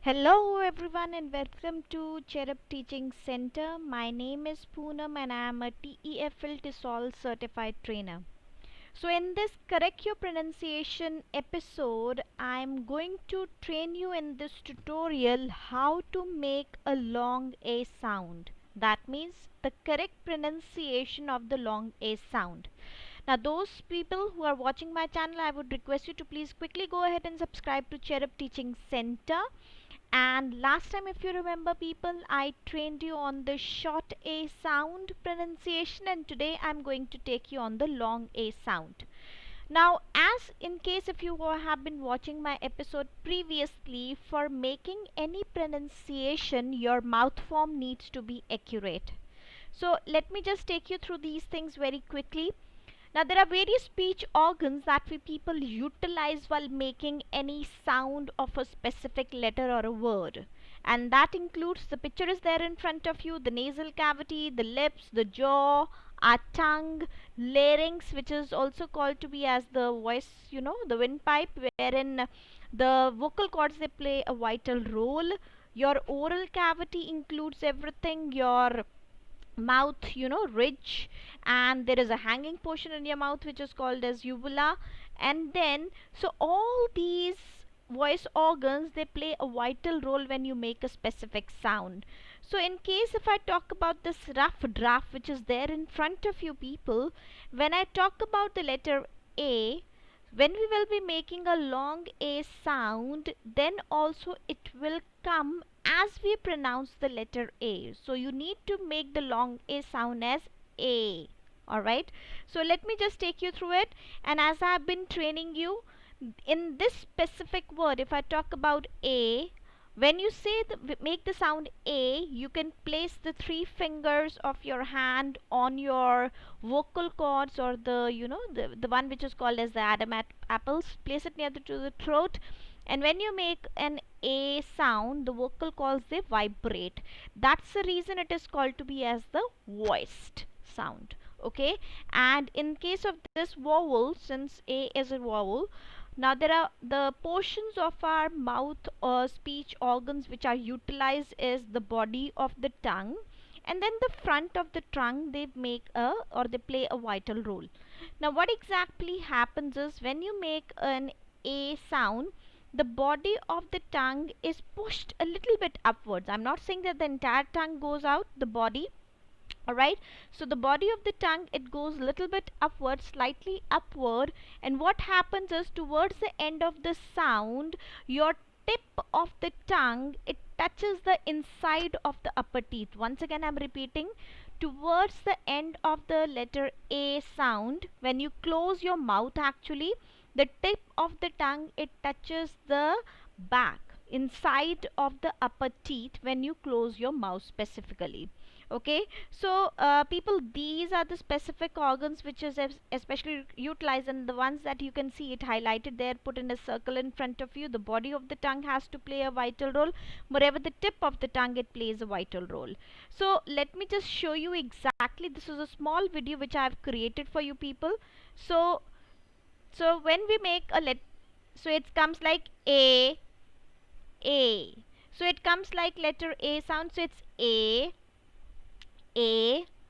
Hello everyone and welcome to Cherub Teaching Center. My name is Poonam and I am a TEFL TESOL certified trainer. So in this correct your pronunciation episode, I am going to train you in this tutorial how to make a long A sound. That means the correct pronunciation of the long A sound. Now those people who are watching my channel, I would request you to please quickly go ahead and subscribe to Cherub Teaching Center. And last time, if you remember, people, I trained you on the short A sound pronunciation, and today I'm going to take you on the long A sound. Now, as in case if you have been watching my episode previously, for making any pronunciation, your mouth form needs to be accurate. So, let me just take you through these things very quickly. Now, there are various speech organs that we people utilize while making any sound of a specific letter or a word. And that includes the picture is there in front of you, the nasal cavity, the lips, the jaw, our tongue, larynx, which is also called to be as the voice, the windpipe, wherein the vocal cords they play a vital role. Your oral cavity includes everything, your mouth ridge, and there is a hanging portion in your mouth which is called as uvula. And then so all these voice organs they play a vital role when you make a specific sound. So in case if I talk about this rough draft which is there in front of you people, when I talk about the letter A, when we will be making a long A sound, then also it will come as we pronounce the letter A. So you need to make the long A sound as A. Alright. So let me just take you through it. And as I have been training you, in this specific word, if I talk about A, when you say make the sound A, you can place the three fingers of your hand on your vocal cords, or the one which is called as the Adam apples. Place it near to the throat, and when you make an A sound, the vocal cords they vibrate. That's the reason it is called to be as the voiced sound. Okay, and in case of this vowel, since A is a vowel, now there are the portions of our mouth or speech organs which are utilized is the body of the tongue, and then the front of the tongue they make a or they play a vital role. Now what exactly happens is when you make an A sound, the body of the tongue is pushed a little bit upwards. I'm not saying that the entire tongue goes out, the body. Alright, so the body of the tongue it goes little bit upward, slightly upward, and what happens is towards the end of the sound, your tip of the tongue it touches the inside of the upper teeth. Once again I'm repeating, towards the end of the letter A sound, when you close your mouth, actually the tip of the tongue it touches the back inside of the upper teeth when you close your mouth specifically. Okay, so people, these are the specific organs which is especially utilized, and the ones that you can see it highlighted there, put in a circle in front of you. The body of the tongue has to play a vital role. Moreover, the tip of the tongue it plays a vital role. So let me just show you exactly. This is a small video which I have created for you people. So when we make a so it comes like A. So it comes like letter A sound. So it's A.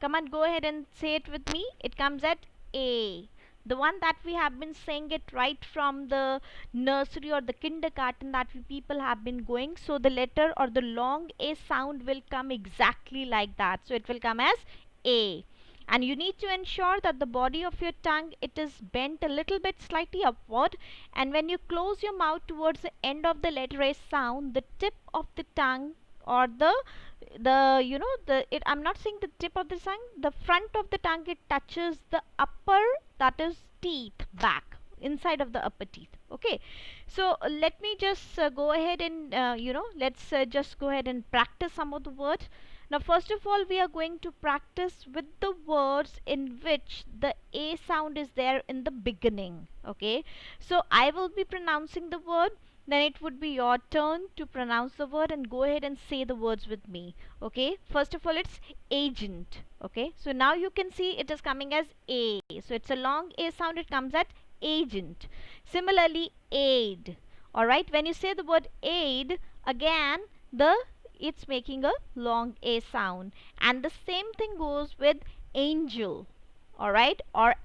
Come on, go ahead and say it with me. It comes at A. The one that we have been saying it right from the nursery or the kindergarten that we people have been going. So the letter or the long A sound will come exactly like that. So it will come as A. And you need to ensure that the body of your tongue it is bent a little bit slightly upward, and when you close your mouth towards the end of the letter A sound, the tip of the tongue or I'm not saying the tip of the tongue, the front of the tongue it touches the upper, that is teeth, back inside of the upper teeth. Okay, so let me just go ahead and let's just go ahead and practice some of the words. Now first of all we are going to practice with the words in which the A sound is there in the beginning. Okay, so I will be pronouncing the word, then it would be your turn to pronounce the word and go ahead and say the words with me. Okay, first of all it's agent. Okay, so now you can see it is coming as A, so it's a long A sound, it comes at agent. Similarly aid. Alright, when you say the word aid, again the it's making a long A sound. And the same thing goes with angel. Alright, or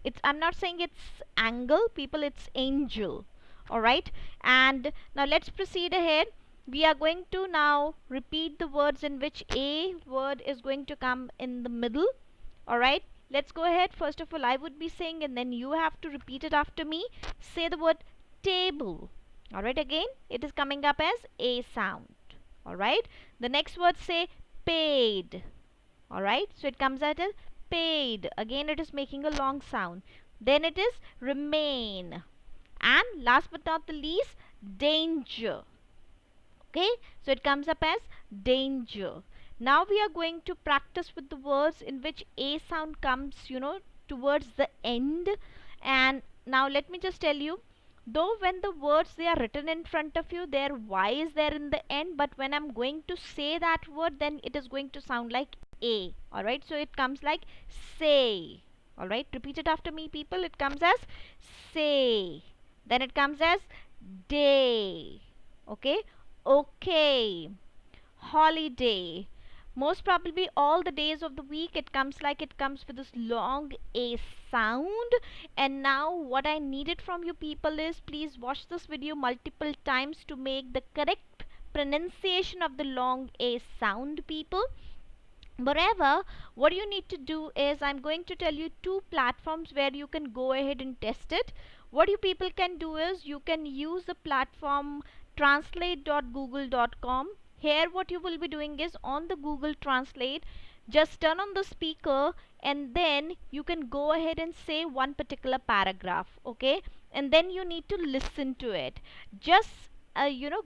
it's, I'm not saying it's angle people, it's angel. Alright, and now let's proceed ahead. We are going to now repeat the words in which a word is going to come in the middle. Alright, let's go ahead. First of all, I would be saying, and then you have to repeat it after me. Say the word table. Alright, again, it is coming up as a sound. Alright, the next word, say paid. Alright, so it comes out as paid. Again, it is making a long sound. Then it is remain. And last but not the least, danger. Okay, so it comes up as danger. Now we are going to practice with the words in which a sound comes, towards the end. And now let me just tell you, though when the words they are written in front of you, their y is there in the end, but when I'm going to say that word, then it is going to sound like a. Alright, so it comes like say. Alright, repeat it after me, people. It comes as say. Then it comes as day. Okay, okay, holiday. Most probably all the days of the week it comes like it comes with this long a sound. And now what I needed from you people is, please watch this video multiple times to make the correct pronunciation of the long a sound, people. Moreover, what you need to do is, I'm going to tell you two platforms where you can go ahead and test it. What you people can do is, you can use the platform translate.google.com. Here what you will be doing is, on the Google Translate, just turn on the speaker and then you can go ahead and say one particular paragraph, okay? And then you need to listen to it. Just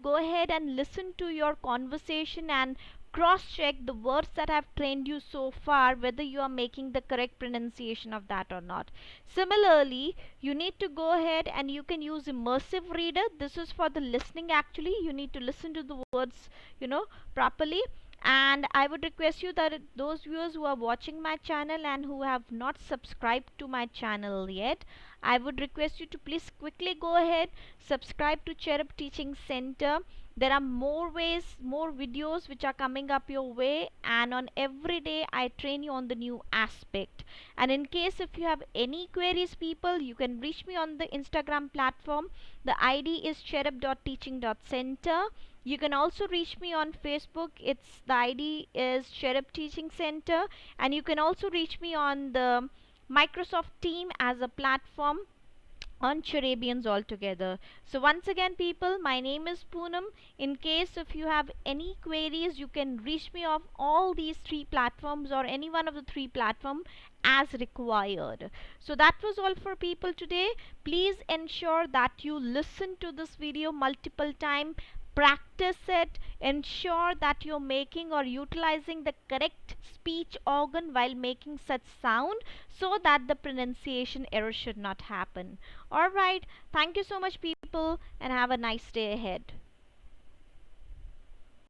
go ahead and listen to your conversation and cross check the words that I've trained you so far, whether you are making the correct pronunciation of that or not. Similarly, you need to go ahead and you can use immersive reader. This is for the listening. Actually, you need to listen to the words properly. And I would request you that those viewers who are watching my channel and who have not subscribed to my channel yet, I would request you to please quickly go ahead, subscribe to Cherub Teaching Center. There are more ways, more videos which are coming up your way, and on every day I train you on the new aspect. And in case if you have any queries, people, you can reach me on the Instagram platform. The ID is cherub.teaching.center. You can also reach me on Facebook. It's the ID is Cherub Teaching Center. And you can also reach me on the Microsoft Team as a platform on Cherubians altogether. So once again, people, my name is Poonam. In case if you have any queries, you can reach me off all these three platforms or any one of the three platforms as required. So that was all for people today. Please ensure that you listen to this video multiple times. Practice it. Ensure that you're making or utilizing the correct speech organ while making such sound, so that the pronunciation error should not happen. Alright, thank you so much, people, and have a nice day ahead.